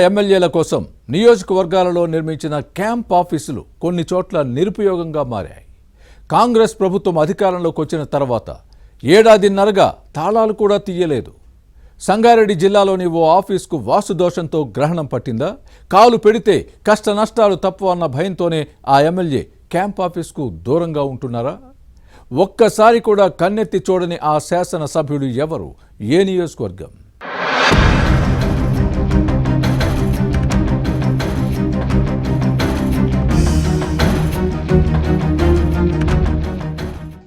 ఎమ్మెల్యేల కోసం నియోజకవర్గాలలో నిర్మించిన క్యాంప్ ఆఫీసులు కొన్ని చోట్ల నిరుపయోగంగా మారాయి. కాంగ్రెస్ ప్రభుత్వం అధికారంలోకి వచ్చిన తర్వాత ఏడాదిన్నరగా తాళాలు కూడా తీయలేదు. సంగారెడ్డి జిల్లాలోని ఓ ఆఫీసుకు వాస్తు దోషంతో గ్రహణం పట్టిందా? కాలు పెడితే కష్ట నష్టాలు తప్పు అన్న భయంతోనే ఆ ఎమ్మెల్యే క్యాంప్ ఆఫీసుకు దూరంగా ఉంటున్నారా? ఒక్కసారి కూడా కన్నెత్తి చూడని ఆ శాసనసభ్యుడు ఎవరు? ఏ నియోజకవర్గం?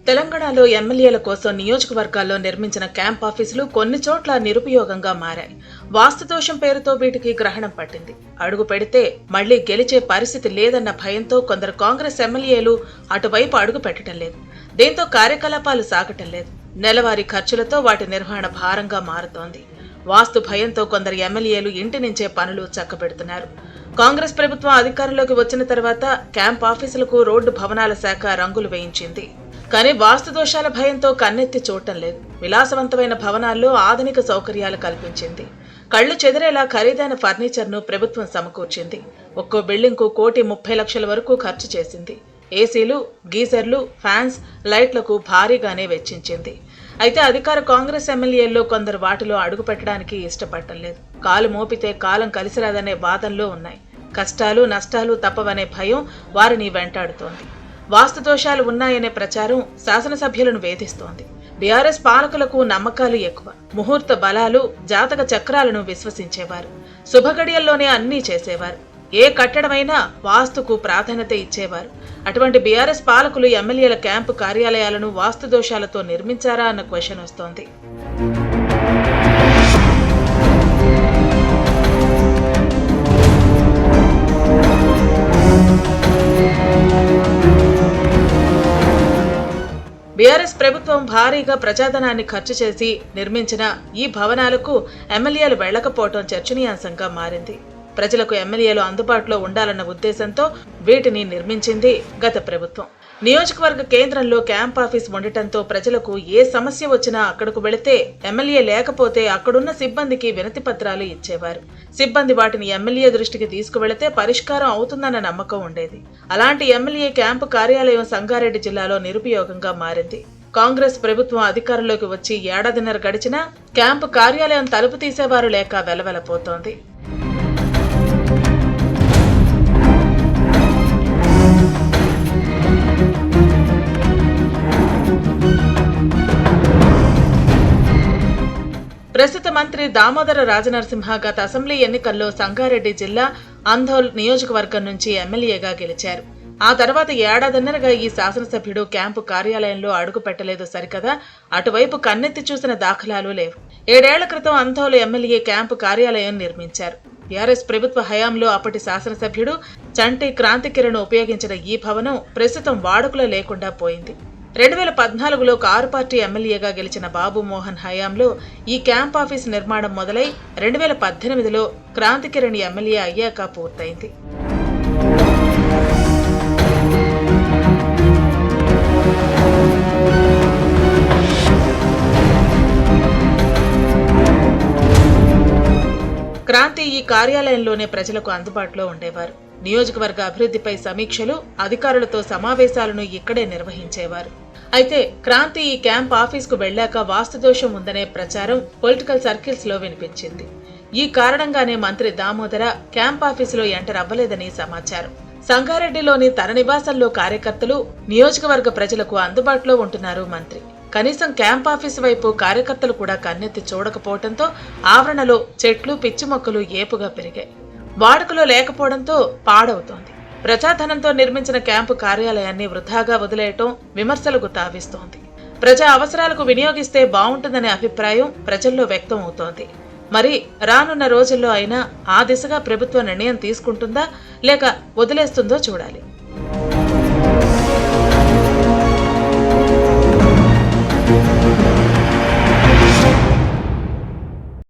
తెలంగాణలో ఎమ్మెల్యేల కోసం నియోజకవర్గాల్లో నిర్మించిన క్యాంప్ ఆఫీసులు కొన్ని చోట్ల నిరుపయోగంగా మారాయి. వాస్తుదోషం పేరుతో వీటికి గ్రహణం పట్టింది. అడుగు పెడితే మళ్లీ గెలిచే పరిస్థితి లేదన్న భయంతో కొందరు కాంగ్రెస్ ఎమ్మెల్యేలు అటువైపు అడుగు పెట్టడం లేదు. దీంతో కార్యకలాపాలు సాగటం లేదు. నెలవారీ ఖర్చులతో వాటి నిర్వహణ భారంగా మారుతోంది. వాస్తు భయంతో కొందరు ఎమ్మెల్యేలు ఇంటి నుంచే పనులు చక్కబెడుతున్నారు. కాంగ్రెస్ ప్రభుత్వం అధికారంలోకి వచ్చిన తర్వాత క్యాంప్ ఆఫీసులకు రోడ్డు భవనాల శాఖ రంగులు వేయించింది. కానీ వాస్తు దోషాల భయంతో కన్నెత్తి చూడటం లేదు. విలాసవంతమైన భవనాల్లో ఆధునిక సౌకర్యాలు కల్పించింది. కళ్లు చెదిరేలా ఖరీదైన ఫర్నిచర్ను ప్రభుత్వం సమకూర్చింది. ఒక్కో బిల్డింగ్కు 1,30,00,000 వరకు ఖర్చు చేసింది. ఏసీలు, గీజర్లు, ఫ్యాన్స్, లైట్లకు భారీగానే వెచ్చించింది. అయితే అధికార కాంగ్రెస్ ఎమ్మెల్యేల్లో కొందరు వాటిలో అడుగు పెట్టడానికి ఇష్టపడటం లేదు. కాలు మోపితే కాలం కలిసిరాదనే వాదనలో ఉన్నాయి. కష్టాలు నష్టాలు తప్పవనే భయం వారిని వెంటాడుతోంది. వాస్తు దోషాలు ఉన్నాయనే ప్రచారం శాసనసభ్యులను వేధిస్తోంది. బీఆర్ఎస్ పాలకులకు నమ్మకాలు ఎక్కువ. ముహూర్త బలాలు, జాతక చక్రాలను విశ్వసించేవారు. శుభగడియల్లోనే అన్నీ చేసేవారు. ఏ కట్టడమైనా వాస్తుకు ప్రాధాన్యత ఇచ్చేవారు. అటువంటి బీఆర్ఎస్ పాలకులు ఎమ్మెల్యేల క్యాంపు కార్యాలయాలను వాస్తు దోషాలతో నిర్మించారా అన్న క్వశ్చన్ వస్తోంది. బీఆర్ఎస్ ప్రభుత్వం భారీగా ప్రజాధనాన్ని ఖర్చు చేసి నిర్మించిన ఈ భవనాలకు ఎమ్మెల్యేలు వెళ్లకపోవడం చర్చనీయాంశంగా మారింది. ప్రజలకు ఎమ్మెల్యేలు అందుబాటులో ఉండాలన్న ఉద్దేశంతో వీటిని నిర్మించింది గత ప్రభుత్వం. నియోజకవర్గ కేంద్రంలో క్యాంప్ ఆఫీస్ ఉండటంతో ప్రజలకు ఏ సమస్య వచ్చినా అక్కడకు వెళితే ఎమ్మెల్యే లేకపోతే అక్కడున్న సిబ్బందికి వినతి పత్రాలు ఇచ్చేవారు. సిబ్బంది వాటిని ఎమ్మెల్యే దృష్టికి తీసుకువెళితే పరిష్కారం అవుతుందన్న నమ్మకం ఉండేది. అలాంటి ఎమ్మెల్యే క్యాంపు కార్యాలయం సంగారెడ్డి జిల్లాలో నిరుపయోగంగా మారింది. కాంగ్రెస్ ప్రభుత్వం అధికారంలోకి వచ్చి ఏడాదిన్నర గడిచినా క్యాంపు కార్యాలయం తలుపు తీసేవారు లేక వెలవెలపోతోంది. ప్రస్తుత మంత్రి దామోదర రాజనరసింహ గత అసెంబ్లీ ఎన్నికల్లో సంగారెడ్డి జిల్లా అంధోల్ నియోజకవర్గం నుంచి ఎమ్మెల్యేగా గెలిచారు. ఆ తర్వాత ఏడాదిన్నరగా ఈ శాసనసభ్యుడు క్యాంపు కార్యాలయంలో అడుగు పెట్టలేదు సరికదా, అటువైపు కన్నెత్తి చూసిన దాఖలాలు లేవు. 7 ఏళ్ల క్రితం అంధోల్ ఎమ్మెల్యే క్యాంపు కార్యాలయం నిర్మించారు. బీఆర్ఎస్ ప్రభుత్వ హయాంలో అప్పటి శాసనసభ్యుడు చంటి క్రాంతికిరణ్ ఉపయోగించిన ఈ భవనం ప్రస్తుతం వాడుకలో లేకుండా పోయింది. 2014లో కారు పార్టీ ఎమ్మెల్యేగా గెలిచిన బాబు మోహన్ హయాంలో ఈ క్యాంప్ ఆఫీస్ నిర్మాణం మొదలై 2018లో క్రాంతికిరణ్ ఎమ్మెల్యే అయ్యాక పూర్తయింది. క్రాంతి ఈ కార్యాలయంలోనే ప్రజలకు అందుబాటులో ఉండేవారు. నియోజకవర్గ అభివృద్ధిపై సమీక్షలు, అధికారులతో సమావేశాలను ఇక్కడే నిర్వహించేవారు. అయితే క్రాంతి ఈ క్యాంప్ ఆఫీస్కు వెళ్లాక వాస్తుదోషం ఉందనే ప్రచారం పొలిటికల్ సర్కిల్స్ లో వినిపించింది. ఈ కారణంగానే మంత్రి దామోదర క్యాంప్ ఆఫీసులో ఎంటర్ అవ్వలేదని సమాచారం. సంగారెడ్డిలోని తన నివాసంలో కార్యకర్తలు, నియోజకవర్గ ప్రజలకు అందుబాటులో ఉంటున్నారు మంత్రి. కనీసం క్యాంప్ ఆఫీసు వైపు కార్యకర్తలు కూడా కన్నెత్తి చూడకపోవడంతో ఆవరణలో చెట్లు, పిచ్చి మొక్కలు ఏపుగా పెరిగాయి. వాడుకలో లేకపోవడంతో పాడవుతోంది. ప్రజాధనంతో నిర్మించిన క్యాంపు కార్యాలయాన్ని వృధాగా వదిలేయటం విమర్శలకు తావిస్తోంది. ప్రజా అవసరాలకు వినియోగిస్తే బావుంటుందనే అభిప్రాయం ప్రజల్లో వ్యక్తం అవుతోంది. మరి రానున్న రోజుల్లో అయినా ఆ దిశగా ప్రభుత్వం నిర్ణయం తీసుకుంటుందా లేక వదిలేస్తుందో చూడాలి.